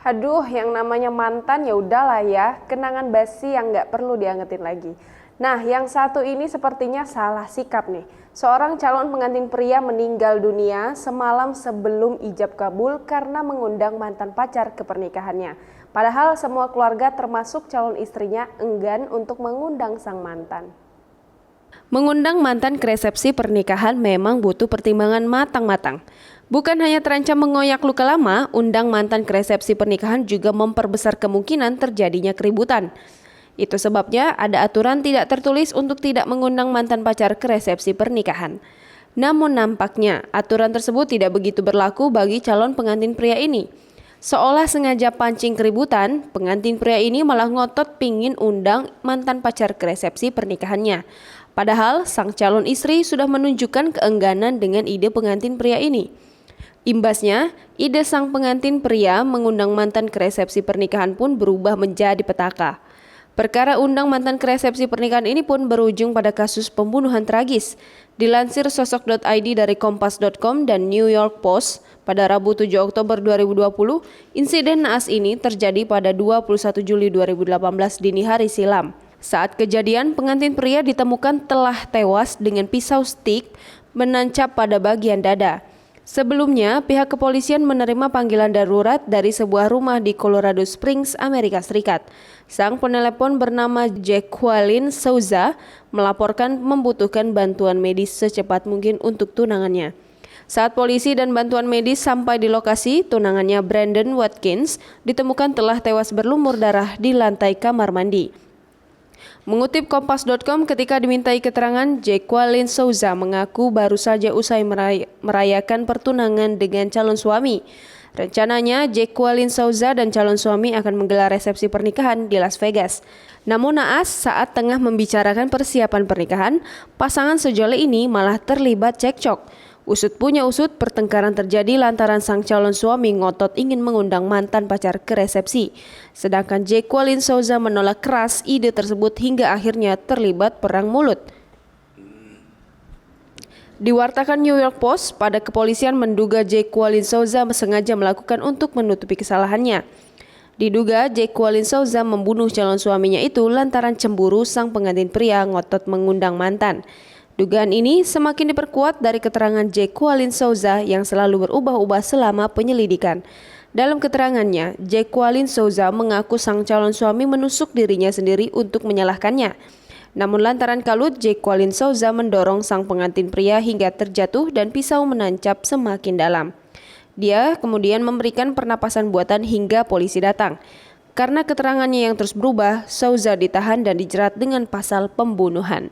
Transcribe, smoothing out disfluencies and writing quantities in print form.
Aduh, yang namanya mantan ya udahlah ya, kenangan basi yang nggak perlu diangetin lagi. Nah, yang satu ini sepertinya salah sikap nih. Seorang calon pengantin pria meninggal dunia semalam sebelum ijab kabul karena mengundang mantan pacar ke pernikahannya. Padahal semua keluarga termasuk calon istrinya enggan untuk mengundang sang mantan. Mengundang mantan ke resepsi pernikahan memang butuh pertimbangan matang-matang. Bukan hanya terancam mengoyak luka lama, undang mantan ke resepsi pernikahan juga memperbesar kemungkinan terjadinya keributan. Itu sebabnya ada aturan tidak tertulis untuk tidak mengundang mantan pacar ke resepsi pernikahan. Namun nampaknya aturan tersebut tidak begitu berlaku bagi calon pengantin pria ini. Seolah sengaja pancing keributan, pengantin pria ini malah ngotot pingin undang mantan pacar ke resepsi pernikahannya. Padahal sang calon istri sudah menunjukkan keengganan dengan ide pengantin pria ini. Imbasnya, ide sang pengantin pria mengundang mantan ke resepsi pernikahan pun berubah menjadi petaka. Perkara undang mantan ke resepsi pernikahan ini pun berujung pada kasus pembunuhan tragis. Dilansir sosok.id dari kompas.com dan New York Post, pada Rabu 7 Oktober 2020, insiden naas ini terjadi pada 21 Juli 2018 dini hari silam. Saat kejadian, pengantin pria ditemukan telah tewas dengan pisau stik menancap pada bagian dada. Sebelumnya, pihak kepolisian menerima panggilan darurat dari sebuah rumah di Colorado Springs, Amerika Serikat. Sang penelepon bernama Jacqueline Souza melaporkan membutuhkan bantuan medis secepat mungkin untuk tunangannya. Saat polisi dan bantuan medis sampai di lokasi, tunangannya Brandon Watkins ditemukan telah tewas berlumur darah di lantai kamar mandi. Mengutip Kompas.com, ketika dimintai keterangan, Jacqueline Souza mengaku baru saja usai merayakan pertunangan dengan calon suami. Rencananya, Jacqueline Souza dan calon suami akan menggelar resepsi pernikahan di Las Vegas. Namun naas, saat tengah membicarakan persiapan pernikahan, pasangan sejoli ini malah terlibat cekcok. Usut punya usut, pertengkaran terjadi lantaran sang calon suami ngotot ingin mengundang mantan pacar ke resepsi. Sedangkan Jacqueline Souza menolak keras ide tersebut hingga akhirnya terlibat perang mulut. Diwartakan New York Post, pada kepolisian menduga Jacqueline Souza sengaja melakukan untuk menutupi kesalahannya. Diduga Jacqueline Souza membunuh calon suaminya itu lantaran cemburu sang pengantin pria ngotot mengundang mantan. Dugaan ini semakin diperkuat dari keterangan Jacqueline Souza yang selalu berubah-ubah selama penyelidikan. Dalam keterangannya, Jacqueline Souza mengaku sang calon suami menusuk dirinya sendiri untuk menyalahkannya. Namun lantaran kalut, Jacqueline Souza mendorong sang pengantin pria hingga terjatuh dan pisau menancap semakin dalam. Dia kemudian memberikan pernapasan buatan hingga polisi datang. Karena keterangannya yang terus berubah, Souza ditahan dan dijerat dengan pasal pembunuhan.